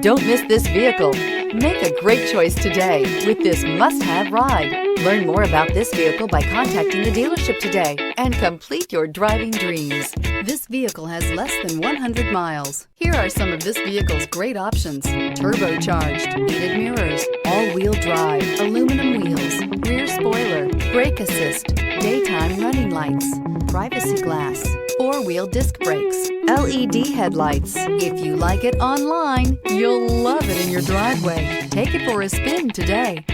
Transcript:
Don't miss this vehicle. Make a great choice today with this must-have ride. Learn more about this vehicle by contacting the dealership today and complete your driving dreams. This vehicle has less than 100 miles. Here are some of this vehicle's great options: turbocharged, heated mirrors, all-wheel drive, aluminum wheels, rear spoiler, brake assist, daytime running lights, privacy glass, four-wheel disc brakes, LED headlights. If you like it online, you'll love it in your driveway. Take it for a spin today.